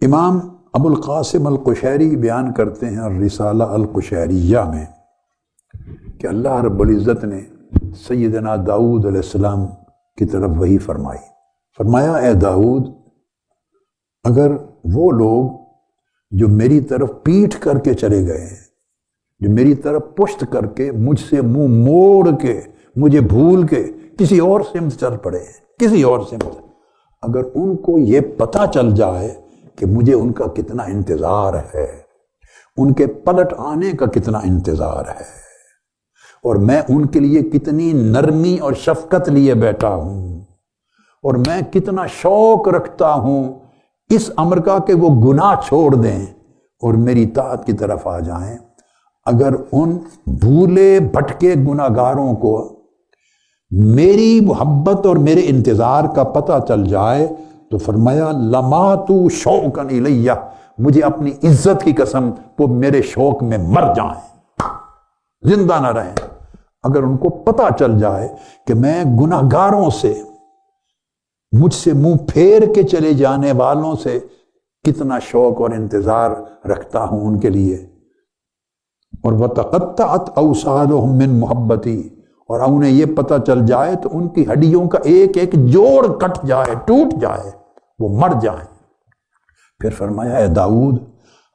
امام ابو القاسم القشیری بیان کرتے ہیں الرسالہ القشیریہ میں کہ اللہ رب العزت نے سیدنا داؤد علیہ السلام کی طرف وحی فرمایا اے داؤد، اگر وہ لوگ جو میری طرف پیٹھ کر کے چلے گئے ہیں، جو میری طرف پشت کر کے مجھ سے منہ موڑ کے مجھے بھول کے کسی اور سمت چل پڑے ہیں، کسی اور سمت، اگر ان کو یہ پتہ چل جائے کہ مجھے ان کا کتنا انتظار ہے، ان کے پلٹ آنے کا کتنا انتظار ہے، اور میں ان کے لیے کتنی نرمی اور شفقت لیے بیٹھا ہوں، اور میں کتنا شوق رکھتا ہوں اس امر کا کہ وہ گناہ چھوڑ دیں اور میری طاعت کی طرف آ جائیں، اگر ان بھولے بھٹکے گناہ گاروں کو میری محبت اور میرے انتظار کا پتہ چل جائے تو فرمایا لماتو شوقا الیہ، مجھے اپنی عزت کی قسم وہ میرے شوق میں مر جائیں، زندہ نہ رہیں۔ اگر ان کو پتہ چل جائے کہ میں گناہ گاروں سے، مجھ سے منہ پھیر کے چلے جانے والوں سے کتنا شوق اور انتظار رکھتا ہوں ان کے لیے، اور وَتَقَطَّعَتْ أَوْصَالُهُم مِّن مُحَبَّتِي، اور انہیں یہ پتہ چل جائے تو ان کی ہڈیوں کا ایک ایک جوڑ کٹ جائے، ٹوٹ جائے، وہ مر جائیں۔ پھر فرمایا اے داؤد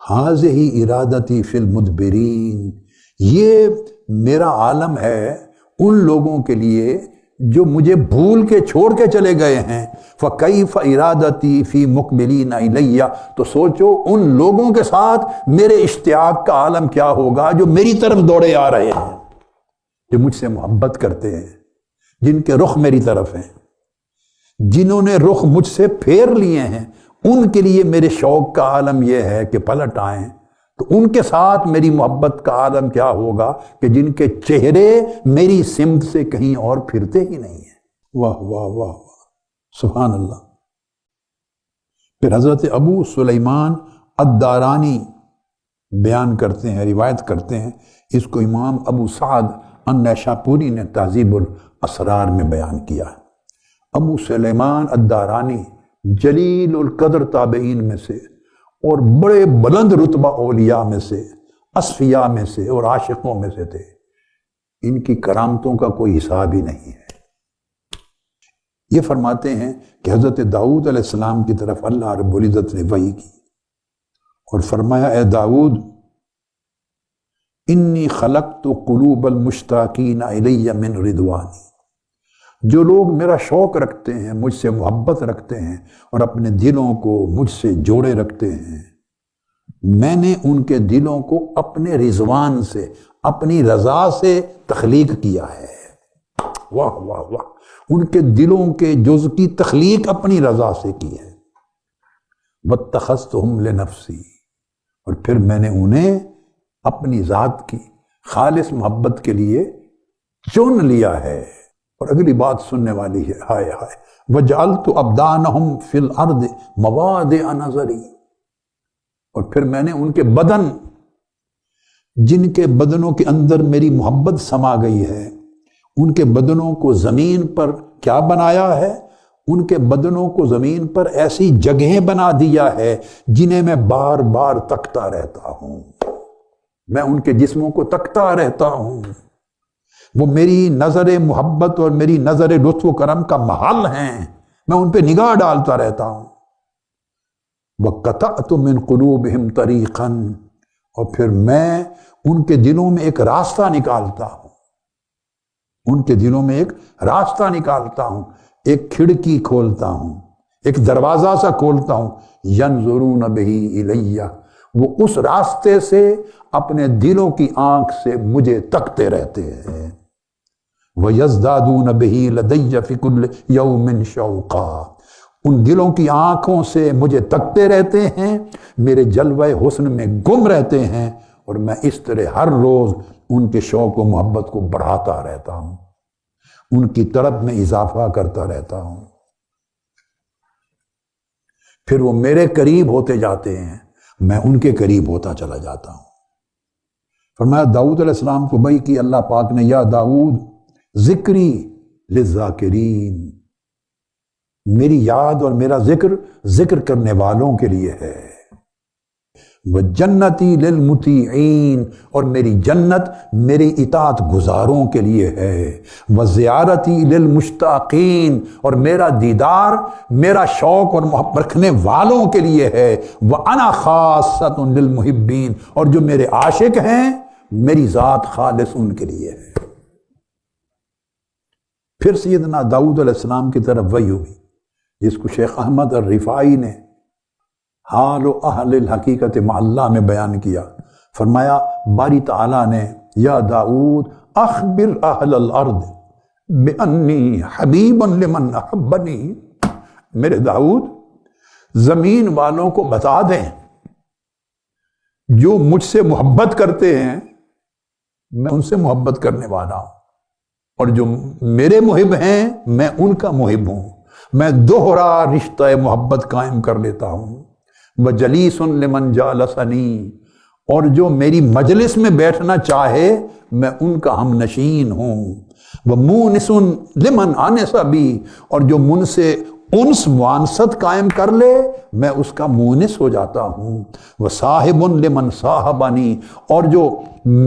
ہَذِهِ إِرَادَتِي فِي الْمُدْبِرِينَ، یہ میرا عالم ہے ان لوگوں کے لیے جو مجھے بھول کے چھوڑ کے چلے گئے ہیں۔ فَكَيْفَ إِرَادَتِي فِي مُقْبِلِينَ إِلَيَّ، تو سوچو ان لوگوں کے ساتھ میرے اشتیاق کا عالم کیا ہوگا جو میری طرف دوڑے آ رہے ہیں، جو مجھ سے محبت کرتے ہیں، جن کے رخ میری طرف ہیں، جنہوں نے رخ مجھ سے پھیر لیے ہیں، ان کے لیے میرے شوق کا عالم یہ ہے کہ پلٹ آئیں، تو ان کے ساتھ میری محبت کا عالم کیا ہوگا کہ جن کے چہرے میری سمت سے کہیں اور پھرتے ہی نہیں ہیں۔ واہ واہ واہ واہ، سبحان اللہ۔ پھر حضرت ابو سلیمان الدارانی بیان کرتے ہیں، روایت کرتے ہیں، اس کو امام ابو سعد النیشاپوری نے تہذیب الاسرار میں بیان کیا ہے۔ ابو سلیمان الدارانی جلیل القدر تابعین میں سے اور بڑے بلند رتبہ اولیاء میں سے، اصفیاء میں سے اور عاشقوں میں سے تھے، ان کی کرامتوں کا کوئی حساب ہی نہیں ہے۔ یہ فرماتے ہیں کہ حضرت داؤد علیہ السلام کی طرف اللہ رب العزت نے وحی کی اور فرمایا اے داؤد انی خلقت قلوب المشتاقین الی من رضوانی، جو لوگ میرا شوق رکھتے ہیں، مجھ سے محبت رکھتے ہیں اور اپنے دلوں کو مجھ سے جوڑے رکھتے ہیں، میں نے ان کے دلوں کو اپنے رضوان سے، اپنی رضا سے تخلیق کیا ہے۔ واہ واہ واہ، ان کے دلوں کے جز کی تخلیق اپنی رضا سے کی ہے۔ وَاتَّخَذْتُهُمْ لِنَفْسِي، اور پھر میں نے انہیں اپنی ذات کی خالص محبت کے لیے چن لیا ہے۔ اور اگلی بات سننے والی ہے، ہائے ہائے، وَجَعَلْتُ أَبْدَانَهُمْ فِي الْأَرْضِ مَوَاضِعَ نَظَرِي، اور پھر میں نے ان کے بدن، جن کے بدنوں کے اندر میری محبت سما گئی ہے، ان کے بدنوں کو زمین پر کیا بنایا ہے؟ ان کے بدنوں کو زمین پر ایسی جگہیں بنا دیا ہے جنہیں میں بار بار تکتا رہتا ہوں، میں ان کے جسموں کو تکتا رہتا ہوں، وہ میری نظر محبت اور میری نظر لطف و کرم کا محل ہیں، میں ان پہ نگاہ ڈالتا رہتا ہوں۔ وَقَطَعْتُ مِنْ قُلُوبِهِمْ طَرِيقًا، اور پھر میں ان کے دلوں میں ایک راستہ نکالتا ہوں، ان کے دلوں میں ایک راستہ نکالتا ہوں، ایک کھڑکی کھولتا ہوں، ایک دروازہ سا کھولتا ہوں، يَنْظُرُونَ بِهِ إِلَيَّ، وہ اس راستے سے اپنے دلوں کی آنکھ سے مجھے تکتے رہتے ہیں۔ وَيَزْدَادُونَ بِهِ لَدَيَّ فِي كُلِّ يَوْمٍ شَوْقًا، ان دلوں کی آنکھوں سے مجھے تکتے رہتے ہیں، میرے جلوہ حسن میں گم رہتے ہیں، اور میں اس طرح ہر روز ان کے شوق و محبت کو بڑھاتا رہتا ہوں، ان کی طرف میں اضافہ کرتا رہتا ہوں، پھر وہ میرے قریب ہوتے جاتے ہیں، میں ان کے قریب ہوتا چلا جاتا ہوں۔ فرمایا داؤد علیہ السلام کو وحی کی اللہ پاک نے، یا داؤد ذکری للذاکرین، میری یاد اور میرا ذکر ذکر کرنے والوں کے لیے ہے۔ وجنتی للمطیعین، اور میری جنت میری اطاعت گزاروں کے لیے ہے، وزیارتی للمشتاقین، اور میرا دیدار میرا شوق اور محبت رکھنے والوں کے لیے ہے، وانا خاصۃ للمحبین، اور جو میرے عاشق ہیں میری ذات خالص ان کے لیے ہے۔ پھر سیدنا داؤد علیہ السلام کی طرف وحی ہوئی، جس کو شیخ احمد الرفاعی نے حال و اہل الحقیقت مع اللہ میں بیان کیا۔ فرمایا باری تعالیٰ نے یا داؤد اخبر اہل الارض بانی حبیب لمن احبنی، میرے داؤد زمین والوں کو بتا دیں جو مجھ سے محبت کرتے ہیں میں ان سے محبت کرنے والا ہوں، اور جو میرے محب ہیں میں ان کا محب ہوں، میں دوہرا رشتہ محبت قائم کر لیتا ہوں۔ وجلیس لمن جالسنی، اور جو میری مجلس میں بیٹھنا چاہے میں ان کا ہم نشین ہوں۔ ومونس لمن آنس بی، اور جو من سے انس معانست قائم کر لے میں اس کا مونس ہو جاتا ہوں۔ وصاحب لمن صاحبنی، اور جو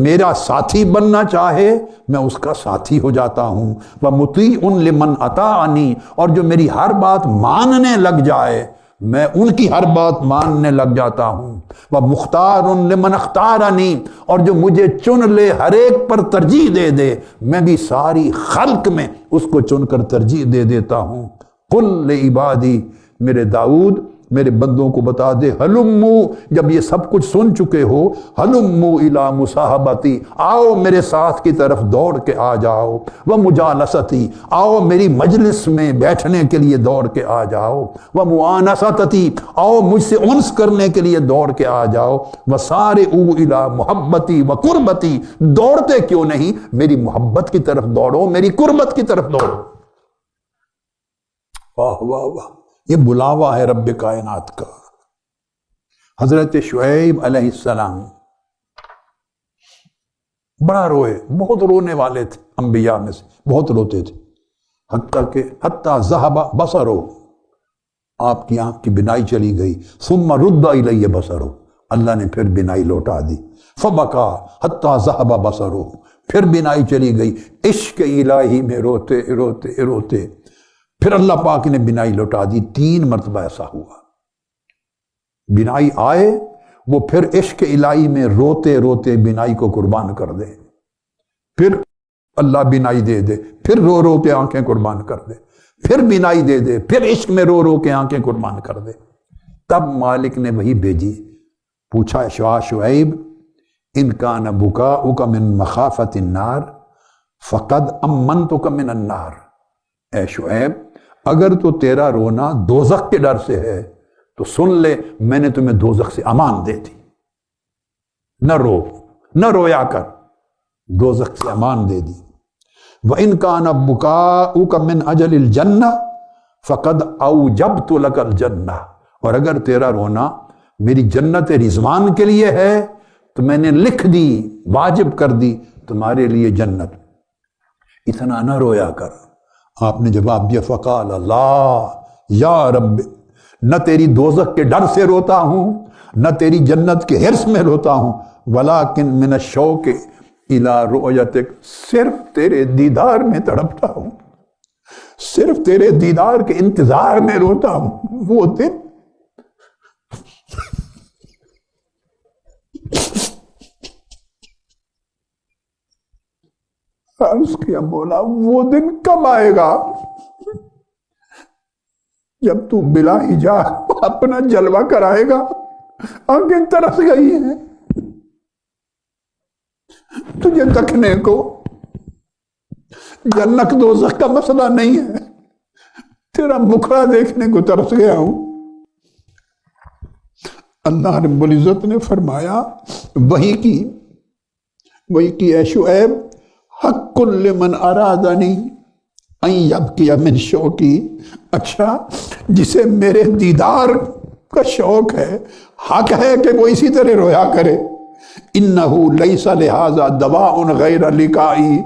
میرا ساتھی بننا چاہے میں اس کا ساتھی ہو جاتا ہوں۔ ومطیع لمن اطاعنی، اور جو میری ہر بات ماننے لگ جائے میں ان کی ہر بات ماننے لگ جاتا ہوں۔ ومختار لمن اختارنی، اور جو مجھے چن لے ہر ایک پر ترجیح دے دے میں بھی ساری خلق میں اس کو چن کر ترجیح دے دیتا ہوں۔ قل لعبادی، میرے داؤد میرے بندوں کو بتا دے، ہلمو، جب یہ سب کچھ سن چکے ہو، ہلمو الی مصاحبتی، آؤ میرے ساتھ کی طرف دوڑ کے آ جاؤ، ومجالستی، آؤ میری مجلس میں بیٹھنے کے لیے دوڑ کے آ جاؤ، ومؤانستتی، آؤ مجھ سے انس کرنے کے لیے دوڑ کے آ جاؤ، وسارعوا الی محبتی وقربتی، دوڑتے کیوں نہیں میری محبت کی طرف دوڑو، میری قربت کی طرف دوڑو۔ واہ واہ واہ، یہ بلاوا ہے رب کائنات کا۔ حضرت شعیب علیہ السلام بڑا روئے، بہت رونے والے تھے، انبیاء میں سے بہت روتے تھے، حتیٰ ذہب بصرہ، آپ کی آنکھ کی بینائی چلی گئی، ثم رد الیہ بصرہ، اللہ نے پھر بینائی لوٹا دی، فبکا حتیٰ ذہب بصرہ، پھر بینائی چلی گئی، عشق الہی میں روتے روتے روتے پھر اللہ پاک نے بینائی لوٹا دی۔ 3 مرتبہ ایسا ہوا، بینائی آئے وہ پھر عشق الہی میں روتے روتے بینائی کو قربان کر دے، پھر اللہ بینائی دے دے، پھر رو رو کے آنکھیں قربان کر دے، پھر بینائی دے دے، پھر عشق میں رو رو کے آنکھیں قربان کر دے۔ تب مالک نے وہی بھیجی، پوچھا شعیب ان کان بکاؤک من مخافت النار فقد امنتک من النار، اے شعیب اگر تو تیرا رونا دوزخ کے ڈر سے ہے تو سن لے میں نے تمہیں دوزخ سے امان دے دی، نہ رویا کر، دوزخ سے امان دے دی۔ وَإِن كَانَ بُكَاؤُكَ مِنْ أَجَلِ الْجَنَّةِ فَقَدْ أَوْجَبْتُ لَكَ الْجَنَّةَ، اور اگر تیرا رونا میری جنت رضوان کے لیے ہے تو میں نے لکھ دی، واجب کر دی تمہارے لیے جنت، اتنا نہ رویا کر۔ آپ نے جواب دیا فقال اللہ یا رب، نہ تیری دوزخ کے ڈر سے روتا ہوں نہ تیری جنت کے حرص میں روتا ہوں، ولیکن من الشوق الی رؤیتک، صرف تیرے دیدار میں تڑپتا ہوں، صرف تیرے دیدار کے انتظار میں روتا ہوں۔ وہ دن عرض کیا مولا وہ دن کب آئے گا جب تو بلا حجاب اپنا جلوہ کرائے گا؟ آنکھیں ترس گئی ہیں تجھے تکنے کو، جنت دوزخ کا مسئلہ نہیں ہے، تیرا مکھڑا دیکھنے کو ترس گیا ہوں۔ اللہ رب العزت نے فرمایا وہی کی اے شعیب حق لمن ارادنی ان یبکی من شوقی، اچھا جسے میرے دیدار کا شوق ہے حق ہے کہ وہ اسی طرح رویا کرے۔ انہو لیس لہذا دواء غیر لقائی،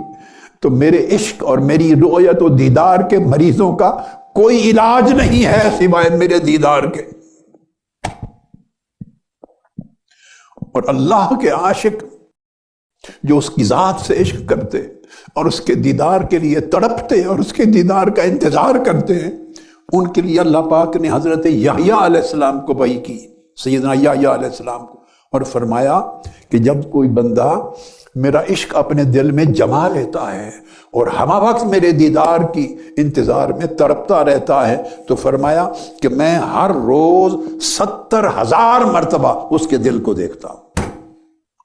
تو میرے عشق اور میری رؤیت و دیدار کے مریضوں کا کوئی علاج نہیں ہے سوائے میرے دیدار کے۔ اور اللہ کے عاشق جو اس کی ذات سے عشق کرتے اور اس کے دیدار کے لیے تڑپتے اور اس کے دیدار کا انتظار کرتے ہیں، ان کے لیے اللہ پاک نے حضرت یحییٰ علیہ السلام کو وحی کی، سیدنا یحییٰ علیہ السلام کو، اور فرمایا کہ جب کوئی بندہ میرا عشق اپنے دل میں جما لیتا ہے اور ہمہ وقت میرے دیدار کی انتظار میں تڑپتا رہتا ہے تو فرمایا کہ میں ہر روز 70,000 مرتبہ اس کے دل کو دیکھتا ہوں۔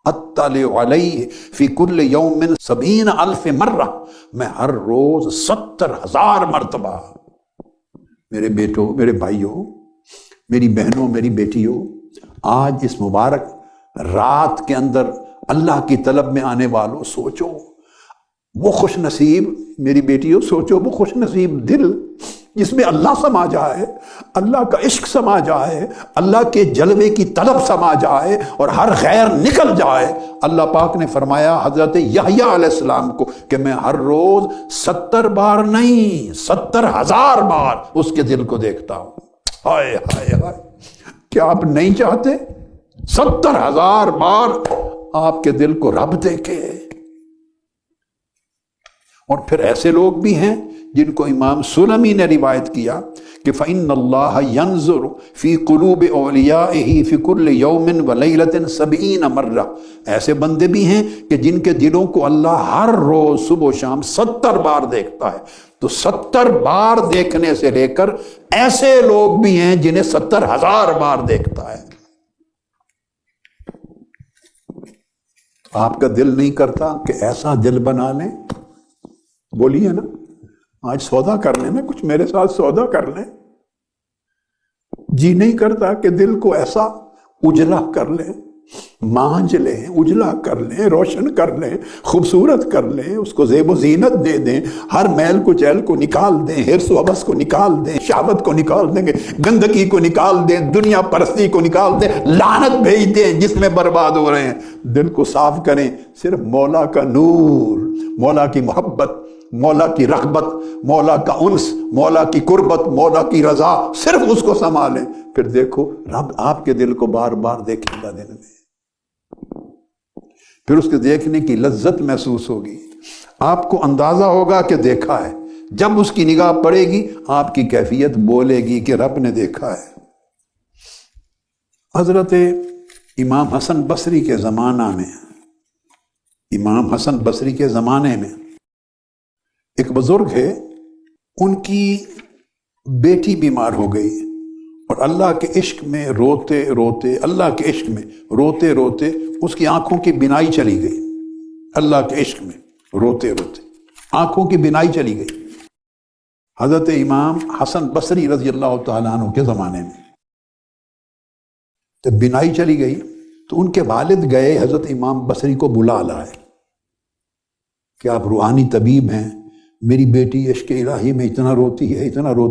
اطلع علیہ فی کل یوم 70,000 مرہ، میں ہر روز 70,000 مرتبہ۔ میرے بیٹوں، میرے بھائیوں، میری بہنوں، میری بیٹیوں، آج اس مبارک رات کے اندر اللہ کی طلب میں آنے والوں، سوچو وہ خوش نصیب، میری بیٹیوں سوچو وہ خوش نصیب دل جس میں اللہ سما جائے، اللہ کا عشق سما جائے، اللہ کے جلوے کی طلب سما جائے اور ہر غیر نکل جائے۔ اللہ پاک نے فرمایا حضرت یحییٰ علیہ السلام کو کہ میں ہر روز 70 بار نہیں 70,000 بار اس کے دل کو دیکھتا ہوں۔ ہائے ہائے ہائے، کیا آپ نہیں چاہتے 70,000 بار آپ کے دل کو رب دیکھے؟ اور پھر ایسے لوگ بھی ہیں جن کو امام سلمی نے روایت کیا کہ فَإِنَّ اللَّهَ يَنْظُرُ فِي قُلُوبِ أَوْلِيَائِهِ فِي كُلِّ يَوْمٍ وَلَيْلَةٍ 70 مرہ۔ ایسے بندے بھی ہیں کہ جن کے دلوں کو اللہ ہر روز صبح و شام 70 بار دیکھتا ہے۔ تو 70 بار دیکھنے سے لے کر ایسے لوگ بھی ہیں جنہیں 70,000 بار دیکھتا ہے۔ آپ کا دل نہیں کرتا کہ ایسا دل بنا لیں؟ بولیے نا، آج سودا کر لیں نا، کچھ میرے ساتھ سودا کر لیں۔ جی نہیں کرتا کہ دل کو ایسا اجلا کر لیں، مانج لیں، اجلا کر لیں، روشن کر لیں، خوبصورت کر لیں، اس کو زیب و زینت دے دیں، ہر میل کو چیل کو نکال دیں، حرص و حوث کو نکال دیں، شہوت کو نکال دیں، گندگی کو نکال دیں، دنیا پرستی کو نکال دیں، لعنت بھیج دیں جس میں برباد ہو رہے ہیں۔ دل کو صاف کریں، صرف مولا کا نور، مولا کی محبت، مولا کی رغبت، مولا کا انس، مولا کی قربت، مولا کی رضا، صرف اس کو سنبھالیں۔ پھر دیکھو رب آپ کے دل کو بار بار دیکھے گا دل میں، پھر اس کے دیکھنے کی لذت محسوس ہوگی، آپ کو اندازہ ہوگا کہ دیکھا ہے۔ جب اس کی نگاہ پڑے گی آپ کی کیفیت بولے گی کہ رب نے دیکھا ہے۔ حضرت امام حسن بصری کے زمانہ میں، امام حسن بصری کے زمانے میں ایک بزرگ ہے، ان کی بیٹی بیمار ہو گئی اور اللہ کے عشق میں روتے روتے، اللہ کے عشق میں روتے روتے اس کی آنکھوں کی بینائی چلی گئی۔ اللہ کے عشق میں روتے روتے آنکھوں کی بینائی چلی گئی۔ حضرت امام حسن بصری رضی اللہ تعالیٰ عنہ کے زمانے میں جب بینائی چلی گئی تو ان کے والد گئے حضرت امام بصری کو بلا لائے کہ آپ روحانی طبیب ہیں، میری بیٹی عشق الہی میں اتنا روتی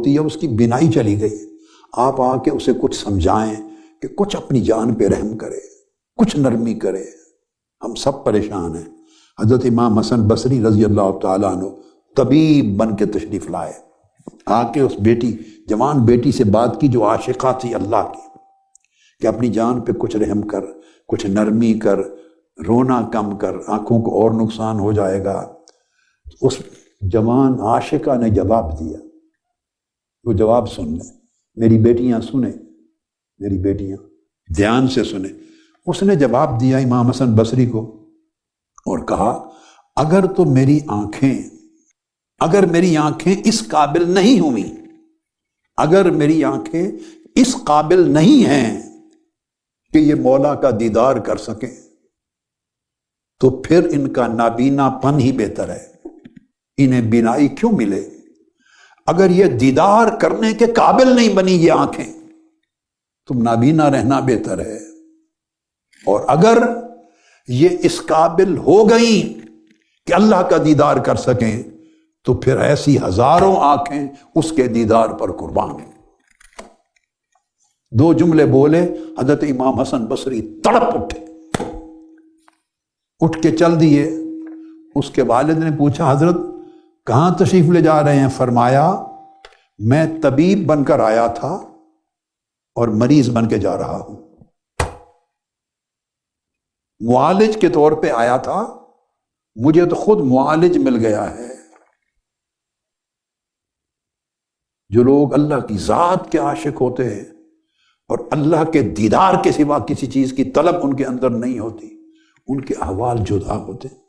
ہے، اس کی بینائی چلی گئی، آپ آ کے اسے کچھ سمجھائیں کہ کچھ اپنی جان پہ رحم کرے، کچھ نرمی کرے، ہم سب پریشان ہیں۔ حضرت امام حسن بصری رضی اللہ تعالیٰ عنہ طبیب بن کے تشریف لائے، آ کے اس بیٹی، جوان بیٹی سے بات کی جو عاشقہ تھی اللہ کی، کہ اپنی جان پہ کچھ رحم کر، کچھ نرمی کر، رونا کم کر، آنکھوں کو اور نقصان ہو جائے گا۔ اس جوان عاشقہ نے جواب دیا، وہ جواب سن لیں، میری بیٹیاں سنیں، میری بیٹیاں دھیان سے سنیں۔ اس نے جواب دیا امام حسن بصری کو اور کہا، اگر میری آنکھیں اس قابل نہیں ہوئیں، اگر میری آنکھیں اس قابل نہیں ہیں کہ یہ مولا کا دیدار کر سکیں تو پھر ان کا نابینا پن ہی بہتر ہے، انہیں بینائی کیوں ملے؟ اگر یہ دیدار کرنے کے قابل نہیں بنی یہ آنکھیں تو نابینا رہنا بہتر ہے، اور اگر یہ اس قابل ہو گئیں کہ اللہ کا دیدار کر سکیں تو پھر ایسی ہزاروں آنکھیں اس کے دیدار پر قربان ہیں۔ دو جملے بولے، حضرت امام حسن بصری تڑپ اٹھے، اٹھ کے چل دیے۔ اس کے والد نے پوچھا، حضرت کہاں تشریف لے جا رہے ہیں؟ فرمایا، میں طبیب بن کر آیا تھا اور مریض بن کے جا رہا ہوں۔ معالج کے طور پہ آیا تھا، مجھے تو خود معالج مل گیا ہے۔ جو لوگ اللہ کی ذات کے عاشق ہوتے ہیں اور اللہ کے دیدار کے سوا کسی چیز کی طلب ان کے اندر نہیں ہوتی، ان کے احوال جدا ہوتے ہیں۔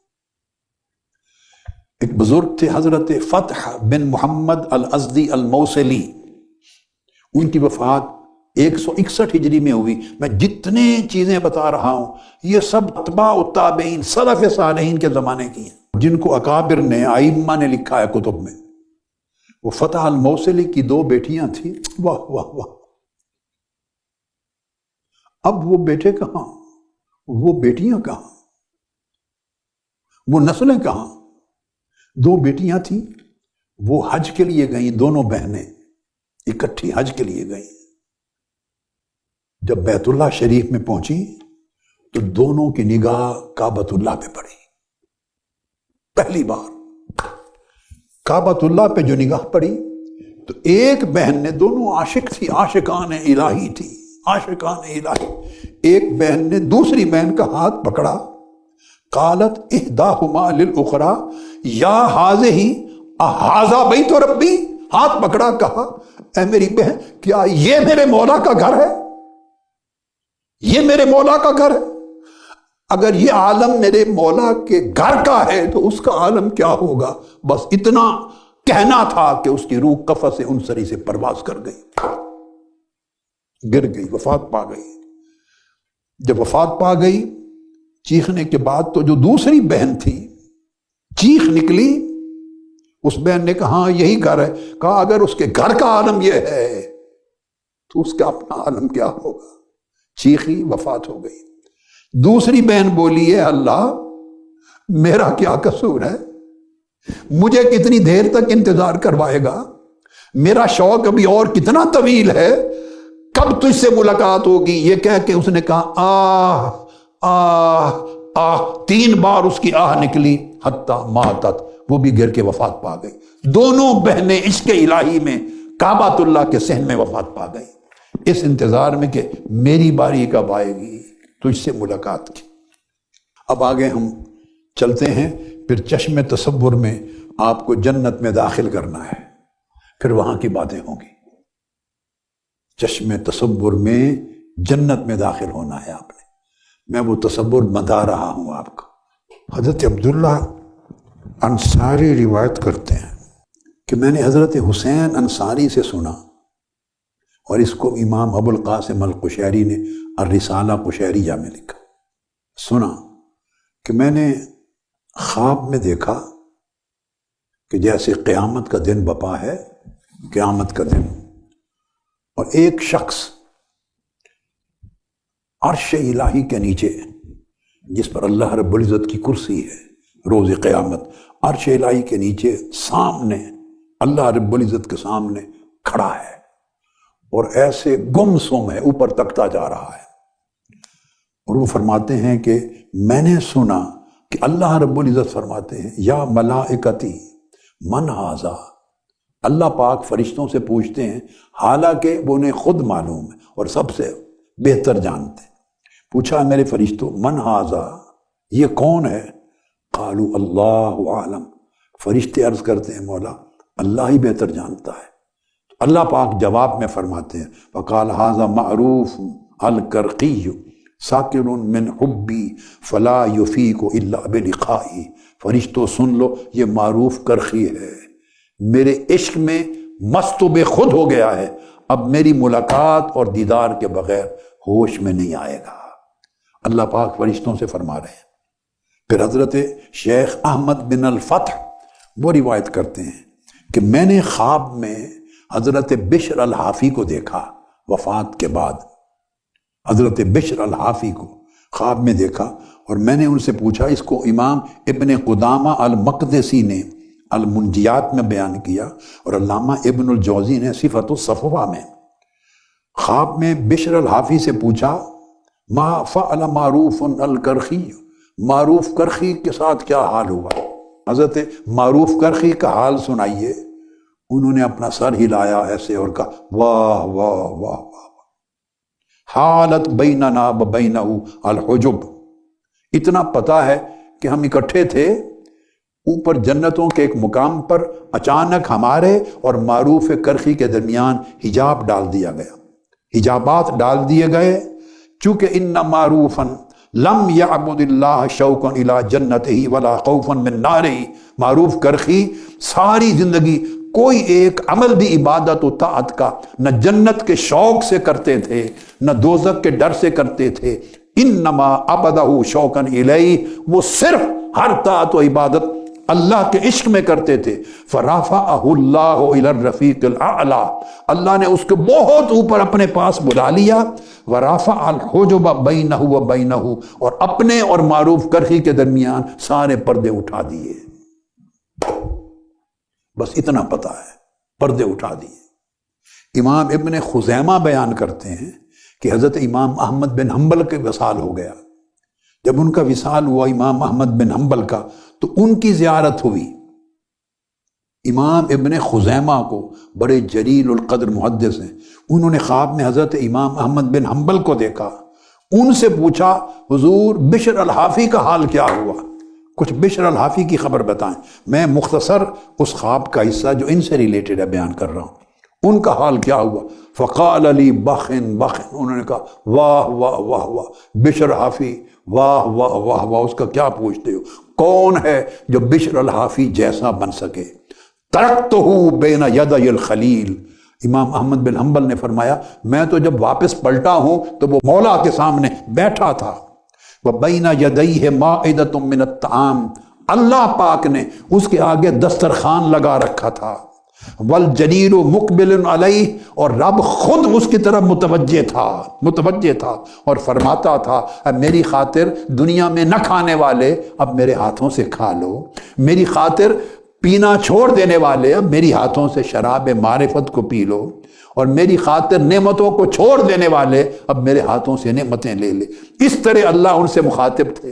ایک بزرگ تھے حضرت فتح بن محمد الازدی الموصلی، ان کی وفات 161 ہجری میں ہوئی۔ میں جتنے چیزیں بتا رہا ہوں یہ سب اتباع التابعین سلف صالحین کے زمانے کی ہیں، جن کو اکابر نے ائمہ نے لکھا ہے کتب میں۔ وہ فتح الموصلی کی 2 بیٹیاں تھیں، واہ واہ واہ۔ اب وہ بیٹے کہاں، وہ بیٹیاں کہاں، وہ نسلیں کہاں؟ 2 بیٹیاں تھیں، وہ حج کے لیے گئیں، دونوں بہنیں اکٹھی حج کے لیے گئیں۔ جب بیت اللہ شریف میں پہنچی تو دونوں کی نگاہ کعبۃ اللہ پہ پڑی۔ پہلی بار کعبۃ اللہ پہ جو نگاہ پڑی تو ایک بہن نے، دونوں عاشق تھی، عاشقان الہی تھی، عاشقان الہی، ایک بہن نے دوسری بہن کا ہاتھ پکڑا، قالت احداہما للاخری یا ہذہ اھذا بیت ربی، ہاتھ پکڑا، کہا اے میری بہن کیا یہ میرے مولا کا گھر ہے؟ یہ میرے مولا کا گھر ہے؟ اگر یہ عالم میرے مولا کے گھر کا ہے تو اس کا عالم کیا ہوگا؟ بس اتنا کہنا تھا کہ اس کی روح قفس انصری سے پرواز کر گئی، گر گئی، وفات پا گئی۔ جب وفات پا گئی، چیخنے کے بعد تو جو دوسری بہن تھی چیخ نکلی، اس بہن نے کہا ہاں یہی گھر ہے۔ کہا اگر اس کے گھر کا عالم یہ ہے تو اس کا اپنا عالم کیا ہوگا؟ چیخی، وفات ہو گئی۔ دوسری بہن بولی ہے اللہ میرا کیا قصور ہے، مجھے کتنی دیر تک انتظار کروائے گا، میرا شوق ابھی اور کتنا طویل ہے، کب تجھ سے ملاقات ہوگی؟ یہ کہہ کے اس نے کہا آہ آہ آہ، 3 بار اس کی آہ نکلی، حتی ماتت، وہ بھی گر کے وفات پا گئی۔ دونوں بہنیں عشق الہی میں کعبۃ اللہ کے صحن میں وفات پا گئی، اس انتظار میں کہ میری باری کب آئے گی تجھ سے ملاقات کی۔ اب آگے ہم چلتے ہیں، پھر چشم تصور میں آپ کو جنت میں داخل کرنا ہے، پھر وہاں کی باتیں ہوں گی۔ چشم تصور میں جنت میں داخل ہونا ہے آپ نے، میں وہ تصور بتا رہا ہوں آپ کو۔ حضرت عبداللہ انصاری روایت کرتے ہیں کہ میں نے حضرت حسین انصاری سے سنا، اور اس کو امام ابو القاسم القشیری نے الرسالہ قشیریہ میں لکھا۔ سنا کہ میں نے خواب میں دیکھا کہ جیسے قیامت کا دن بپا ہے، قیامت کا دن، اور ایک شخص عرش الہی کے نیچے، جس پر اللہ رب العزت کی کرسی ہے، روز قیامت عرش الہی کے نیچے سامنے اللہ رب العزت کے سامنے کھڑا ہے، اور ایسے گم سم ہے، اوپر تکتا جا رہا ہے۔ اور وہ فرماتے ہیں کہ میں نے سنا کہ اللہ رب العزت فرماتے ہیں یا ملائکتی من ھذا، اللہ پاک فرشتوں سے پوچھتے ہیں، حالانکہ وہ انہیں خود معلوم ہے اور سب سے بہتر جانتے ہیں۔ پوچھا میرے فرشتوں من ھذا، یہ کون ہے؟ قالوا اللہ اعلم، فرشتے عرض کرتے ہیں مولا اللہ ہی بہتر جانتا ہے۔ اللہ پاک جواب میں فرماتے ہیں وقال ھذا معروف الکرقی ساکن من حبی فلا یفیق الا بلقائی، فرشتوں سن لو یہ معروف کرخی ہے، میرے عشق میں مست و بے خود ہو گیا ہے، اب میری ملاقات اور دیدار کے بغیر ہوش میں نہیں آئے گا۔ اللہ پاک فرشتوں سے فرما رہے ہیں۔ پھر حضرت شیخ احمد بن الفتح وہ روایت کرتے ہیں کہ میں نے خواب میں حضرت بشر الحافی کو دیکھا، وفات کے بعد حضرت بشر الحافی کو خواب میں دیکھا، اور میں نے ان سے پوچھا، اس کو امام ابن قدامہ المقدسی نے المنجیات میں بیان کیا اور علامہ ابن الجوزی نے صفت الصفوہ میں۔ خواب میں بشر الحافی سے پوچھا ما فعل معروف الکرخی، معروف کرخی کے ساتھ کیا حال ہوا؟ حضرت معروف کرخی کا حال سنائیے۔ انہوں نے اپنا سر ہلایا ایسے اور کہا واہ واہ واہ واہ، حالت بیننا و بینہ الحجب، اتنا پتہ ہے کہ ہم اکٹھے تھے اوپر جنتوں کے ایک مقام پر، اچانک ہمارے اور معروف کرخی کے درمیان حجاب ڈال دیا گیا، حجابات ڈال دیے گئے، چونکہ ان معروفا لم یعبد اللہ شوقا الی جنتہ ولا خوفا من نارہ، معروف کرخی ساری زندگی کوئی ایک عمل بھی عبادت و طاعت کا نہ جنت کے شوق سے کرتے تھے نہ دوزخ کے ڈر سے کرتے تھے، انما عبدہ شوقا الیہ، وہ صرف ہر طاعت و عبادت اللہ کے عشق میں کرتے تھے، فرفعہ اللہ الی الرفیق الاعلی، اللہ نے اس کو بہت اوپر اپنے پاس بلا لیا، ورفع الحجب بینہ و بینہ، اور اپنے اور معروف کرخی کے درمیان سارے پردے اٹھا دیے، بس اتنا پتہ ہے، پردے اٹھا دیے۔ امام ابن خزیمہ بیان کرتے ہیں کہ حضرت امام احمد بن حنبل کے وصال ہو گیا، جب ان کا وصال ہوا امام احمد بن حنبل کا تو ان کی زیارت ہوئی۔ امام ابن خزیمہ کو بڑے جلیل القدر محدث ہیں، انہوں نے خواب میں حضرت امام احمد بن حنبل کو دیکھا، ان سے پوچھا حضور بشر الحافی کا حال کیا ہوا، کچھ بشر الحافی کی خبر بتائیں۔ میں مختصر اس خواب کا حصہ جو ان سے ریلیٹڈ ہے بیان کر رہا ہوں، ان کا حال کیا ہوا۔ فقال علی بخن بخن، انہوں نے کہا واہ واہ واہ واہ، بشر حافی واہ واہ واہ واہ، اس کا کیا پوچھتے ہو، کون ہے جو بشر الحافی جیسا بن سکے۔ ترکتہ بین یدی الخلیل، امام احمد بن حنبل نے فرمایا میں تو جب واپس پلٹا ہوں تو وہ مولا کے سامنے بیٹھا تھا، وبین یدیہ مائدۃ من الطعام، اللہ پاک نے اس کے آگے دسترخوان لگا رکھا تھا، والجلیل مقبل علیہ، اور رب خود اس کی طرف متوجہ تھا اور فرماتا تھا اب میری خاطر دنیا میں نہ کھانے والے اب میرے ہاتھوں سے کھا لو، میری خاطر پینا چھوڑ دینے والے اب میری ہاتھوں سے شراب معرفت کو پی لو، اور میری خاطر نعمتوں کو چھوڑ دینے والے اب میرے ہاتھوں سے نعمتیں لے لے۔ اس طرح اللہ ان سے مخاطب تھے،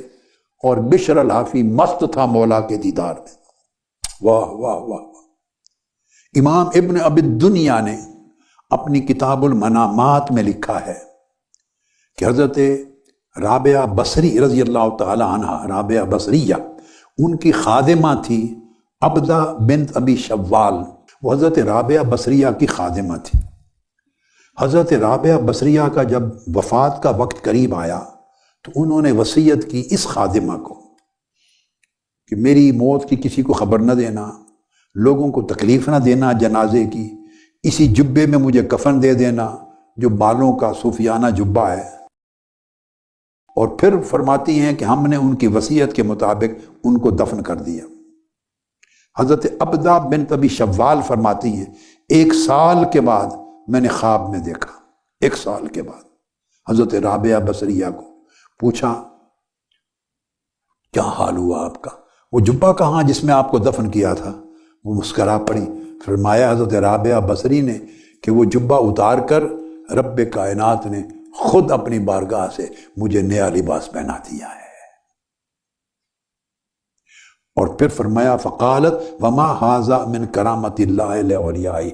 اور بشر الحافی مست تھا مولا کے دیدار میں۔ واہ واہ واہ۔ امام ابن ابی الدنیا نے اپنی کتاب المنامات میں لکھا ہے کہ حضرت رابعہ بصری رضی اللہ تعالی عنہ، رابعہ بصریہ، ان کی خادمہ تھی عبدہ بنت ابی شوال، وہ حضرت رابعہ بصریہ کی خادمہ تھی۔ حضرت رابعہ بصریہ کا جب وفات کا وقت قریب آیا تو انہوں نے وصیت کی اس خادمہ کو کہ میری موت کی کسی کو خبر نہ دینا، لوگوں کو تکلیف نہ دینا جنازے کی، اسی جبے میں مجھے کفن دے دینا جو بالوں کا صوفیانہ جبہ ہے۔ اور پھر فرماتی ہیں کہ ہم نے ان کی وصیت کے مطابق ان کو دفن کر دیا۔ حضرت عبدہ بنت ابی شوال فرماتی ہیں 1 سال کے بعد میں نے خواب میں دیکھا، 1 سال کے بعد حضرت رابعہ بصریہ کو پوچھا کیا حال ہوا آپ کا، وہ جبہ کہاں جس میں آپ کو دفن کیا تھا؟ وہ مسکرا پڑی، فرمایا حضرت رابعہ بصری نے کہ وہ جبہ اتار کر رب کائنات نے خود اپنی بارگاہ سے مجھے نیا لباس پہنا دیا ہے۔ اور پھر فرمایا فقالت وما ھذا من کرامت اللہ لاولیائہ،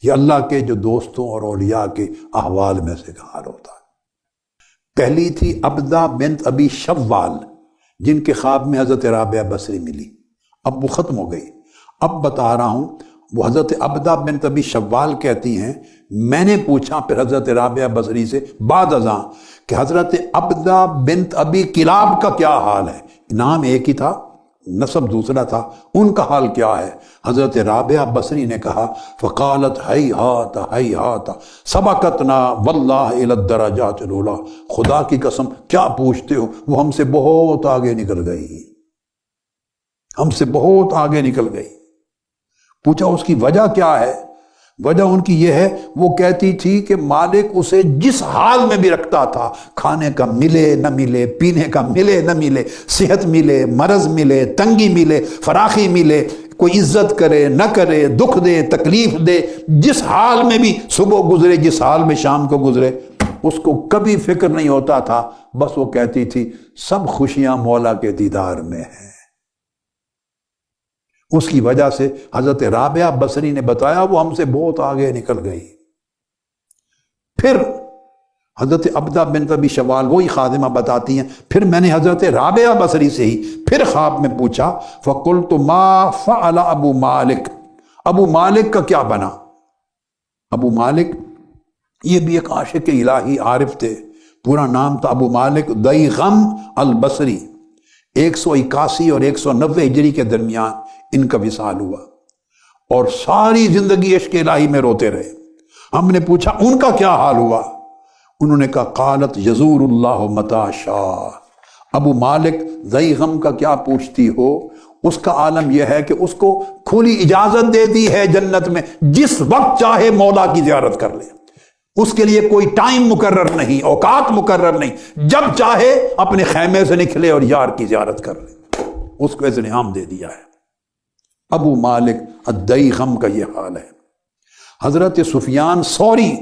یہ اللہ کے جو دوستوں اور اولیاء کے احوال میں سے حال ہوتا ہے۔ پہلی تھی عبدہ بنت ابی شوال جن کے خواب میں حضرت رابعہ بصری ملی، اب وہ ختم ہو گئی۔ اب بتا رہا ہوں، وہ حضرت عبدہ بنت ابی شوال کہتی ہیں میں نے پوچھا پھر حضرت رابعہ بصری سے بعد ازاں کہ حضرت عبدہ بنت ابی کلاب کا کیا حال ہے، نام ایک ہی تھا نسب دوسرا تھا، ان کا حال کیا ہے؟ حضرت رابعہ بصری نے کہا فقالت ہیہات ہیہات سبقتنا واللہ الی الدرجات العلی، خدا کی قسم کیا پوچھتے ہو، وہ ہم سے بہت آگے نکل گئی، ہم سے بہت آگے نکل گئی۔ پوچھا اس کی وجہ کیا ہے؟ وجہ ان کی یہ ہے، وہ کہتی تھی کہ مالک اسے جس حال میں بھی رکھتا تھا، کھانے کا ملے نہ ملے، پینے کا ملے نہ ملے، صحت ملے، مرض ملے، تنگی ملے، فراخی ملے، کوئی عزت کرے نہ کرے، دکھ دے تکلیف دے، جس حال میں بھی صبح گزرے، جس حال میں شام کو گزرے، اس کو کبھی فکر نہیں ہوتا تھا، بس وہ کہتی تھی سب خوشیاں مولا کے دیدار میں ہیں۔ اس کی وجہ سے حضرت رابعہ بصری نے بتایا وہ ہم سے بہت آگے نکل گئی۔ پھر حضرت عبدہ بنت ابی شوال وہی خادمہ بتاتی ہیں، پھر میں نے حضرت رابعہ بصری سے ہی پھر خواب میں پوچھا، فقلت ما فعل ابو مالک، ابو مالک کا کیا بنا؟ ابو مالک یہ بھی ایک عاشق الہی عارف تھے، پورا نام تھا ابو مالک دیغم البصری، 181 اور 190 ہجری کے درمیان ان کا وصال ہوا اور ساری زندگی عشق الہی میں روتے رہے۔ ہم نے پوچھا ان کا کیا حال ہوا؟ انہوں نے کہا قالت یزور اللہ متی شاء۔ ابو مالک دیغم کا کیا پوچھتی ہو، اس کا عالم یہ ہے کہ اس کو کھلی اجازت دے دی ہے جنت میں، جس وقت چاہے مولا کی زیارت کر لے، اس کے لیے کوئی ٹائم مقرر نہیں، اوقات مقرر نہیں، جب چاہے اپنے خیمے سے نکلے اور یار کی زیارت کر لے، اس کو انعام دے دیا ہے۔ ابو مالک الدیغم کا یہ حال ہے۔ حضرت سفیان ثوری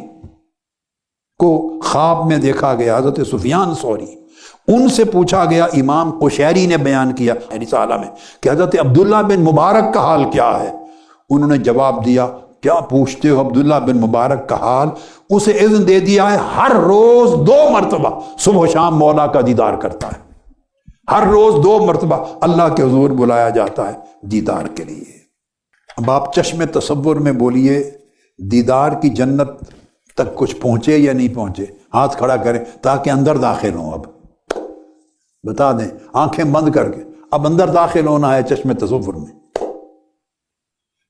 کو خواب میں دیکھا گیا، حضرت سفیان ثوری، ان سے پوچھا گیا، امام قشیری نے بیان کیا رسالہ میں کہ حضرت عبداللہ بن مبارک کا حال کیا ہے؟ انہوں نے جواب دیا، کیا پوچھتے ہو عبداللہ بن مبارک کا حال؟ اسے اذن دے دیا ہے ہر روز 2 مرتبہ صبح و شام مولا کا دیدار کرتا ہے، ہر روز 2 مرتبہ اللہ کے حضور بلایا جاتا ہے دیدار کے لیے۔ اب آپ چشم تصور میں بولیے دیدار کی جنت تک کچھ پہنچے یا نہیں پہنچے؟ ہاتھ کھڑا کریں تاکہ اندر داخل ہوں۔ اب بتا دیں آنکھیں بند کر کے، اب اندر داخل ہونا ہے چشم تصور میں۔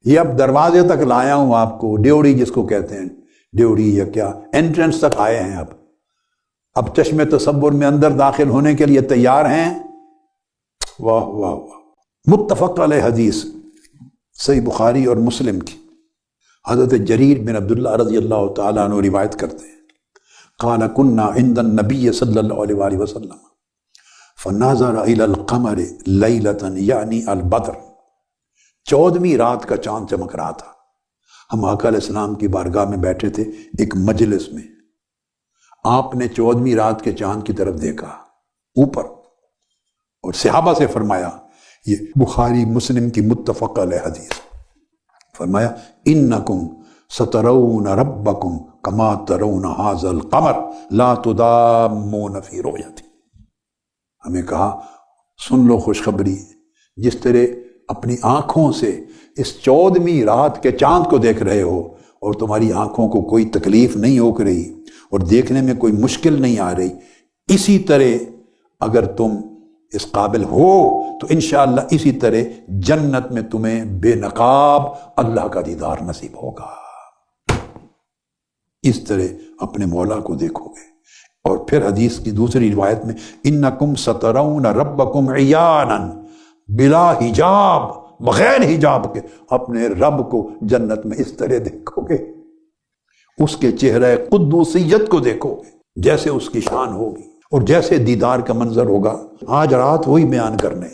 یہ اب دروازے تک لایا ہوں آپ کو، ڈیوڑی جس کو کہتے ہیں، ڈیوڑی یا کیا، انٹرنس تک آئے ہیں۔ اب چشم تصور میں اندر داخل ہونے کے لیے تیار ہیں؟ واہ واہ واہ۔ متفق علیہ حدیث صحیح بخاری اور مسلم کی، حضرت جریر بن عبداللہ رضی اللہ تعالیٰ عنہ روایت کرتے ہیں، قال كنا عند النبی صلی اللہ علیہ وآلہ وسلم فنظر الى القمر لیلۃ یعنی البدر، 14ویں رات کا چاند چمک رہا تھا۔ ہم آقا علیہ السلام کی بارگاہ میں بیٹھے تھے ایک مجلس میں، آپ نے 14ویں رات کے چاند کی طرف دیکھا اوپر، اور صحابہ سے فرمایا، یہ بخاری مسلم کی متفق علیہ حدیث، فرمایا انکم سترون ربکم کما ترون ھذا القمر لا تدامون فی رؤیتہ۔ ہمیں کہا سن لو خوشخبری، جس طرح اپنی آنکھوں سے اس 14ویں رات کے چاند کو دیکھ رہے ہو اور تمہاری آنکھوں کو کوئی تکلیف نہیں ہو رہی اور دیکھنے میں کوئی مشکل نہیں آ رہی، اسی طرح اگر تم اس قابل ہو تو انشاءاللہ اسی طرح جنت میں تمہیں بے نقاب اللہ کا دیدار نصیب ہوگا، اس طرح اپنے مولا کو دیکھو گے۔ اور پھر حدیث کی دوسری روایت میں انکم سترون ربکم عیانا بلا حجاب، بغیر حجاب کے اپنے رب کو جنت میں اس طرح دیکھو گے، اس کے چہرہ قدوسیت کو دیکھو گے جیسے اس کی شان ہوگی اور جیسے دیدار کا منظر ہوگا۔ آج رات وہی بیان کرنے،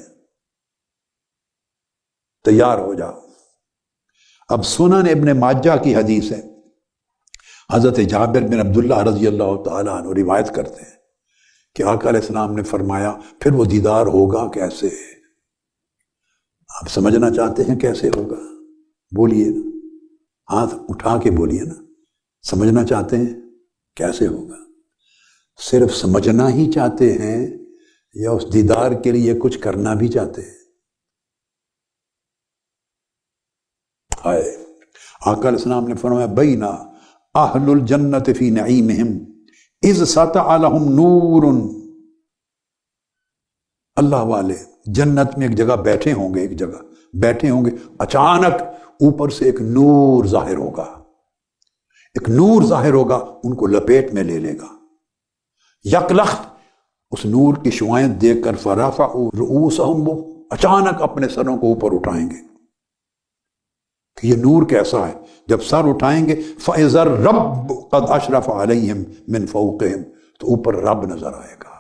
تیار ہو جاؤ۔ اب سنن ابن ماجہ کی حدیث ہے، حضرت جابر بن عبداللہ رضی اللہ تعالیٰ عنہ روایت کرتے ہیں کہ آقا علیہ السلام نے فرمایا پھر وہ دیدار ہوگا کیسے؟ آپ سمجھنا چاہتے ہیں کیسے ہوگا؟ بولیے نا، ہاتھ اٹھا کے بولیے نا، سمجھنا چاہتے ہیں کیسے ہوگا؟ صرف سمجھنا ہی چاہتے ہیں یا اس دیدار کے لیے کچھ کرنا بھی چاہتے ہیں؟ آقا علیہ السلام نے فرمایا بینا اہل الجنت فی نعیمہم اذ سطع لہم نور، اللہ والے جنت میں ایک جگہ بیٹھے ہوں گے، اچانک اوپر سے ایک نور ظاہر ہوگا، ان کو لپیٹ میں لے لے گا، یکلخت اس نور کی شعائیں دیکھ کر فرفعوا رؤوسہم، وہ اچانک اپنے سروں کو اوپر اٹھائیں گے کہ یہ نور کیسا ہے؟ جب سر اٹھائیں گے فَإِذَا الرَّبُّ قَدْ أَشْرَفَ عَلَيْهِمْ مِنْ فَوْقِهِمْ، تو اوپر رب نظر آئے گا،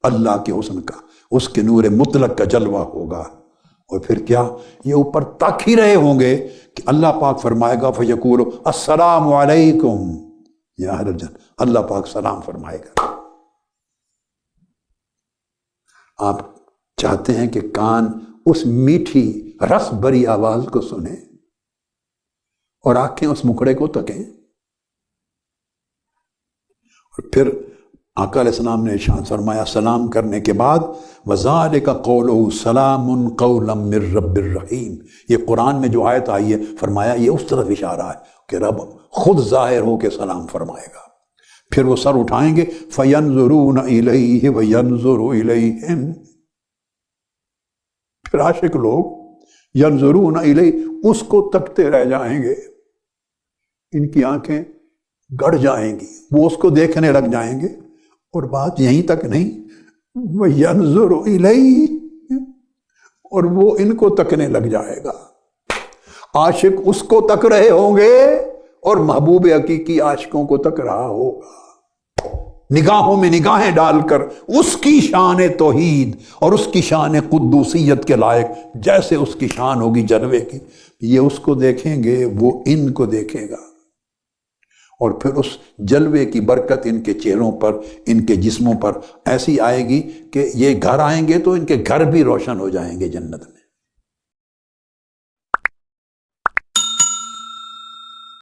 اللہ کے حسن کا، اس کے نور مطلق کا جلوہ ہوگا۔ اور پھر کیا، یہ اوپر تک ہی رہے ہوں گے کہ اللہ پاک فرمائے گا فَيَقُولُ السلام علیکم یا اہل الجنہ، اللہ پاک سلام فرمائے گا۔ آپ چاہتے ہیں کہ کان اس میٹھی رس بری آواز کو سنیں اور آنکھیں اس مکھڑے کو تکیں؟ اور پھر آقا علیہ السلام نے ارشاد فرمایا سلام کرنے کے بعد وَذَلِكَ قَوْلُهُ سَلَامٌ قَوْلًا مِّن رَّبٍّ الرَّحِيمٍ، یہ قرآن میں جو آیت آئی ہے فرمایا یہ اس طرف اشارہ ہے کہ رب خود ظاہر ہو کے سلام فرمائے گا۔ پھر وہ سر اٹھائیں گے فَيَنظُرُونَ إِلَيْهِ وَيَنظُرُ إِلَيْهِمْ، پھر عاشق لوگ يَنظُرُونَ إِلَيْهِ اس کو تکتے رہ جائیں گے، ان کی آنکھیں گڑ جائیں گی، وہ اس کو دیکھنے لگ جائیں گے۔ اور بات یہیں تک نہیں، وَيَنظُرُ إِلَيْهِ، اور وہ ان کو تکنے لگ جائے گا۔ عاشق اس کو تک رہے ہوں گے اور محبوب حقیقی عاشقوں کو تک رہا ہوگا، نگاہوں میں نگاہیں ڈال کر اس کی شان توحید اور اس کی شان قدوسیت کے لائق جیسے اس کی شان ہوگی جلوے کی، یہ اس کو دیکھیں گے، وہ ان کو دیکھے گا، اور پھر اس جلوے کی برکت ان کے چہروں پر، ان کے جسموں پر ایسی آئے گی کہ یہ گھر آئیں گے تو ان کے گھر بھی روشن ہو جائیں گے جنت میں۔